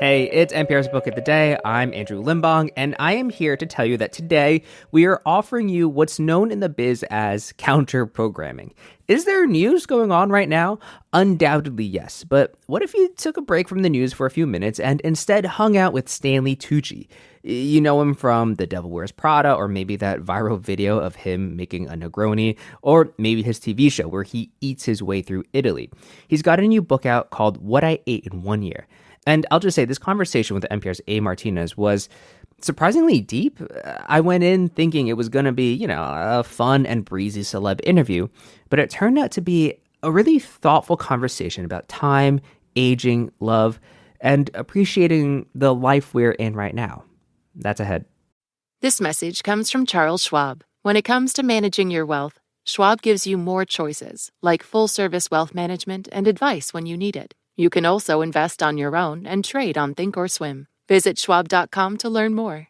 Hey, it's NPR's Book of the Day. I'm Andrew Limbong, and I am here to tell you that today we are offering you what's known in the biz as counter programming. Is there news going on right now? Undoubtedly, yes. But what if you took a break from the news for a few minutes and instead hung out with Stanley Tucci? You know him from The Devil Wears Prada, or maybe that viral video of him making a Negroni, or maybe his TV show where he eats his way through Italy. He's got a new book out called What I Ate in 1 Year. And I'll just say this conversation with NPR's Martinez was surprisingly deep. I went in thinking it was going to be, a fun and breezy celeb interview, but it turned out to be a really thoughtful conversation about time, aging, love, and appreciating the life we're in right now. That's ahead. This message comes from Charles Schwab. When it comes to managing your wealth, Schwab gives you more choices, like full-service wealth management and advice when you need it. You can also invest on your own and trade on Thinkorswim. Visit schwab.com to learn more.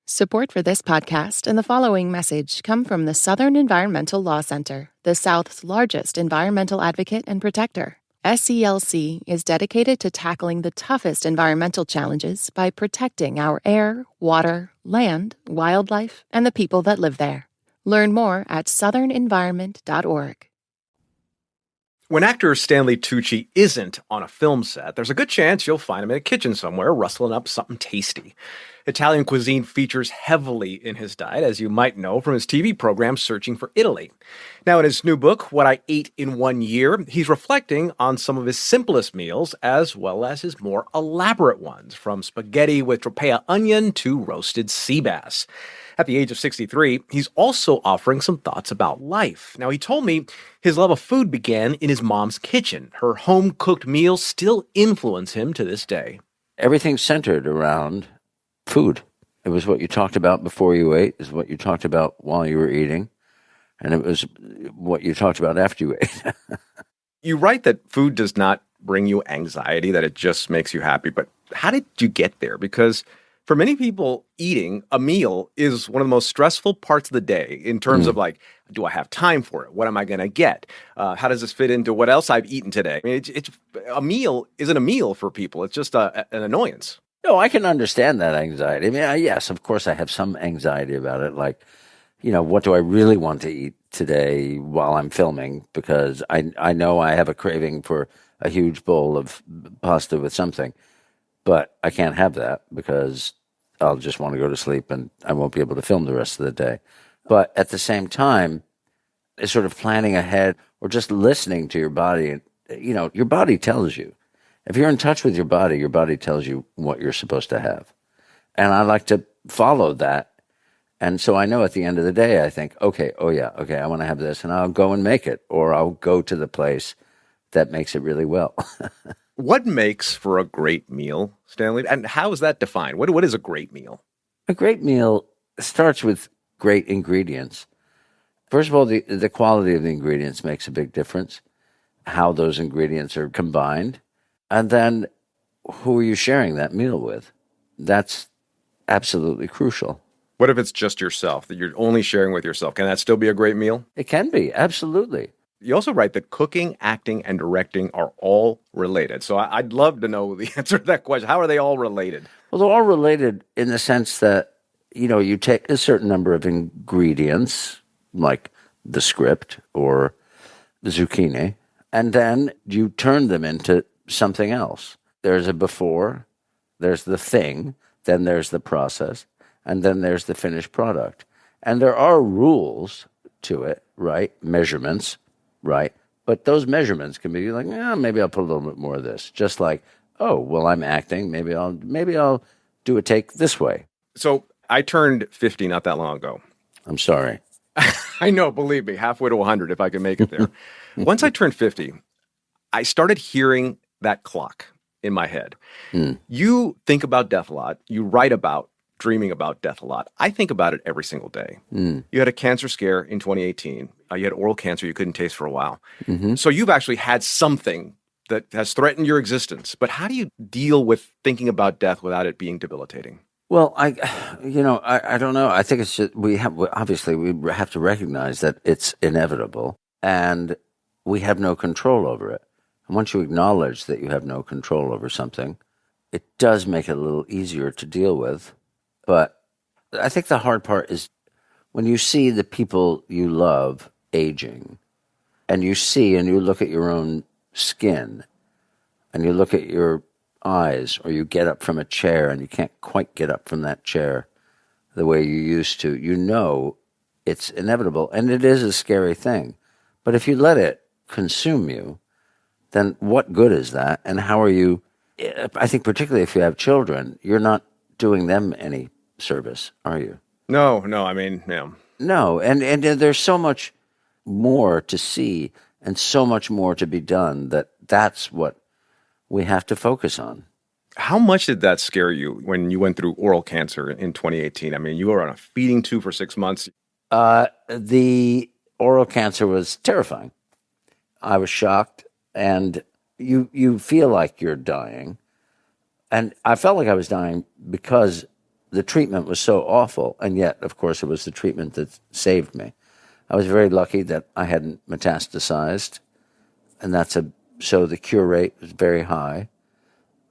Support for this podcast and the following message come from the Southern Environmental Law Center, the South's largest environmental advocate and protector. SELC is dedicated to tackling the toughest environmental challenges by protecting our air, water, land, wildlife, and the people that live there. Learn more at southernenvironment.org. When actor Stanley Tucci isn't on a film set, there's a good chance you'll find him in a kitchen somewhere rustling up something tasty. Italian cuisine features heavily in his diet, as you might know from his TV program Searching for Italy. Now, in his new book, What I Ate in 1 Year, he's reflecting on some of his simplest meals as well as his more elaborate ones, from spaghetti with tropea onion to roasted sea bass. At the age of 63, he's also offering some thoughts about life. Now, he told me his love of food began in his mom's kitchen. Her home-cooked meals still influence him to this day. Everything's centered around food. It was what you talked about before you ate, is what you talked about while you were eating, and it was what you talked about after you ate. You write that food does not bring you anxiety, that it just makes you happy. But how did you get there? Because for many people, eating a meal is one of the most stressful parts of the day in terms of do I have time for it? What am I going to get? How does this fit into what else I've eaten today? I mean, a meal isn't a meal for people. It's just an annoyance. No, I can understand that anxiety. I mean, yes, of course I have some anxiety about it. Like, what do I really want to eat today while I'm filming? Because I know I have a craving for a huge bowl of pasta with something, but I can't have that because I'll just want to go to sleep and I won't be able to film the rest of the day. But at the same time, it's sort of planning ahead or just listening to your body. Your body tells you. If you're in touch with your body tells you what you're supposed to have. And I like to follow that. And so I know at the end of the day, I think, okay, I want to have this, and I'll go and make it, or I'll go to the place that makes it really well. What makes for a great meal, Stanley? And how is that defined? What is a great meal? A great meal starts with great ingredients. First of all, the quality of the ingredients makes a big difference, how those ingredients are combined. And then who are you sharing that meal with? That's absolutely crucial. What if it's just yourself, that you're only sharing with yourself? Can that still be a great meal? It can be, absolutely. You also write that cooking, acting, and directing are all related. So I'd love to know the answer to that question. How are they all related? Well, they're all related in the sense that, you take a certain number of ingredients, like the script or the zucchini, and then you turn them into something else. There's a before, there's the thing, then there's the process, and then there's the finished product. And there are rules to it, right? Measurements, right? But those measurements can be like, maybe I'll put a little bit more of this. Just like, I'm acting, maybe I'll do a take this way. So I turned 50 not that long ago. I'm sorry. I know, believe me, halfway to 100 if I can make it there. Once I turned 50, I started hearing that clock in my head. You think about death a lot. You write about dreaming about death a lot. I think about it every single day. You had a cancer scare in 2018. You had oral cancer you couldn't taste for a while. So you've actually had something that has threatened your existence. But how do you deal with thinking about death without it being debilitating? Well, I don't know. I think it's just, we have to recognize that it's inevitable and we have no control over it. And once you acknowledge that you have no control over something, it does make it a little easier to deal with. But I think the hard part is when you see the people you love aging, and you look at your own skin, and you look at your eyes, or you get up from a chair and you can't quite get up from that chair the way you used to, you know it's inevitable. And it is a scary thing. But if you let it consume you, then what good is that? And how are you, I think particularly if you have children, you're not doing them any service, are you? No, I mean, yeah. No, and there's so much more to see and so much more to be done that's what we have to focus on. How much did that scare you when you went through oral cancer in 2018? I mean, you were on a feeding tube for 6 months. The oral cancer was terrifying. I was shocked, and you feel like you're dying. And I felt like I was dying because the treatment was so awful, and yet, of course, it was the treatment that saved me. I was very lucky that I hadn't metastasized, and so the cure rate was very high.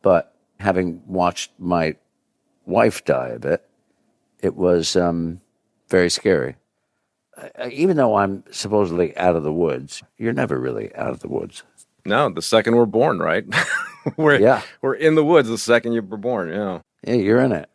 But having watched my wife die of it, it was very scary. Even though I'm supposedly out of the woods, you're never really out of the woods. No, the second we're born, right? We're in the woods the second you were born, yeah. Yeah, you're in it.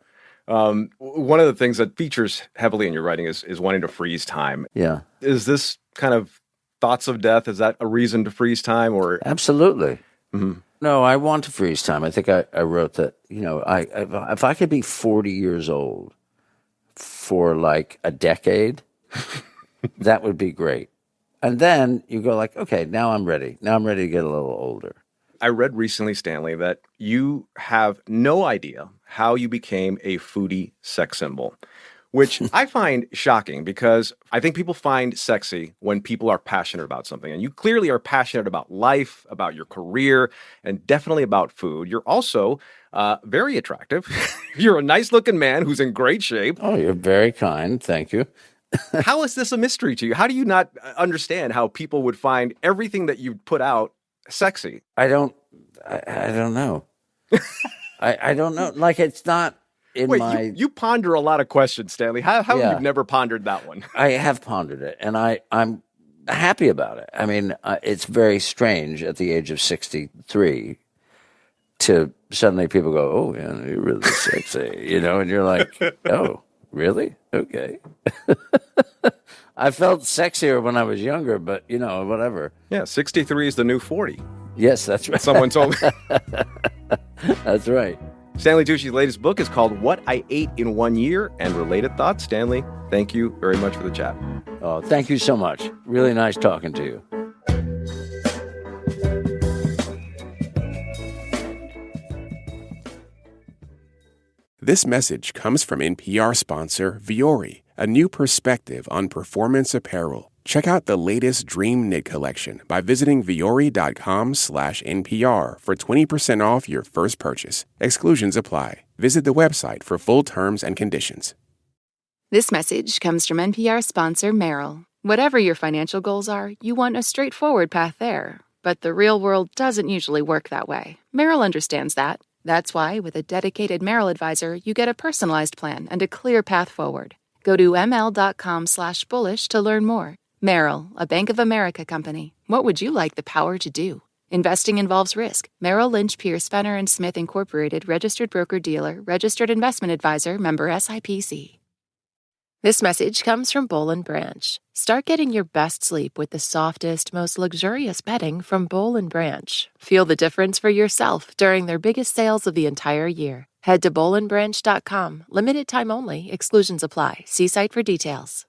One of the things that features heavily in your writing is wanting to freeze time. Yeah. Is this kind of thoughts of death, is that a reason to freeze time? Or Absolutely. Mm-hmm. No, I want to freeze time. I think I wrote that, if I could be 40 years old for like a decade, that would be great. And then you go like, okay, now I'm ready. Now I'm ready to get a little older. I read recently, Stanley, that you have no idea how you became a foodie sex symbol, which I find shocking because I think people find sexy when people are passionate about something. And you clearly are passionate about life, about your career, and definitely about food. You're also very attractive. You're a nice-looking man who's in great shape. Oh, you're very kind. Thank you. How is this a mystery to you? How do you not understand how people would find everything that you put out sexy? I don't know. I don't know. Like, it's not in my... You ponder a lot of questions, Stanley. How have you never pondered that one? I have pondered it, and I'm happy about it. I mean, it's very strange at the age of 63 to suddenly people go, oh, yeah, you're really sexy, and you're like, oh, really? Okay. I felt sexier when I was younger, but, whatever. Yeah, 63 is the new 40. Yes, that's right. Someone told me. That's right. Stanley Tucci's latest book is called What I Ate in 1 Year and Related Thoughts. Stanley, thank you very much for the chat. Oh, thank you so much. Really nice talking to you. This message comes from NPR sponsor Vuori, a new perspective on performance apparel. Check out the latest Dream Knit collection by visiting vuori.com/NPR for 20% off your first purchase. Exclusions apply. Visit the website for full terms and conditions. This message comes from NPR sponsor Merrill. Whatever your financial goals are, you want a straightforward path there. But the real world doesn't usually work that way. Merrill understands that. That's why, with a dedicated Merrill advisor, you get a personalized plan and a clear path forward. Go to ml.com/bullish to learn more. Merrill, a Bank of America company. What would you like the power to do? Investing involves risk. Merrill Lynch, Pierce, Fenner & Smith Incorporated, registered broker-dealer, registered investment advisor, member SIPC. This message comes from Boll & Branch. Start getting your best sleep with the softest, most luxurious bedding from Boll & Branch. Feel the difference for yourself during their biggest sales of the entire year. Head to bollandbranch.com. Limited time only. Exclusions apply. See site for details.